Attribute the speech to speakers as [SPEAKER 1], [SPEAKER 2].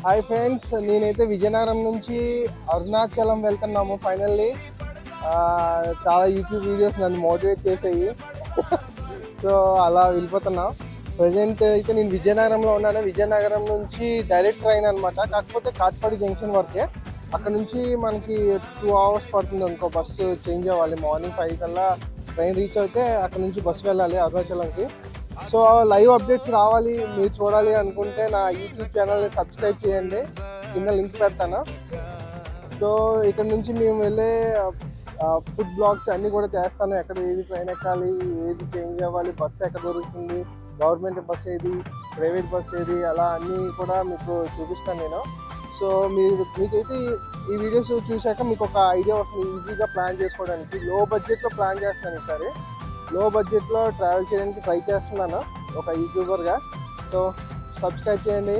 [SPEAKER 1] Hi friends, నేనైతే విజయనగరం నుంచి అరుణాచలం వెళ్తున్నాము ఫైనల్లీ. చాలా యూట్యూబ్ వీడియోస్ నన్ను మోటివేట్ చేసాయి. సో అలా వెళ్ళిపోతున్నాం. ప్రజెంట్ అయితే నేను విజయనగరంలో ఉన్నాను. విజయనగరం నుంచి డైరెక్ట్ ట్రైన్ అనమాట. కాకపోతే కాట్పాడి జంక్షన్ వరకే. అక్కడ నుంచి మనకి 2 hours పడుతుంది. ఇంకో బస్సు చేంజ్ అవ్వాలి. మార్నింగ్ 5 కల్లా ట్రైన్ రీచ్ అయితే అక్కడ నుంచి బస్సు వెళ్ళాలి అరుణాచలంకి. సో లైవ్ అప్డేట్స్ రావాలి, మీరు చూడాలి అనుకుంటే నా యూట్యూబ్ ఛానల్ని సబ్స్క్రైబ్ చేయండి. కింద లింక్ పెడతాను. సో ఇక్కడ నుంచి మేము వెళ్ళే ఫుడ్ బ్లాగ్స్ అన్నీ కూడా చేస్తాను. ఎక్కడ ఏది ట్రైన్ ఎక్కాలి, ఏది చేంజ్ అవ్వాలి, బస్సు ఎక్కడ దొరుకుతుంది, గవర్నమెంట్ బస్ ఏది, ప్రైవేట్ బస్ ఏది, అలా అన్నీ కూడా మీకు చూపిస్తాను నేను. సో మీకైతే ఈ వీడియోస్ చూశాక మీకు ఒక ఐడియా వస్తుంది ఈజీగా ప్లాన్ చేసుకోవడానికి. లో బడ్జెట్లో ప్లాన్ చేస్తాను ఈసారి. లో బడ్జెట్లో ట్రావెల్ చేయడానికి ట్రై చేస్తున్నాను ఒక యూట్యూబర్గా. సో సబ్స్క్రైబ్ చేయండి.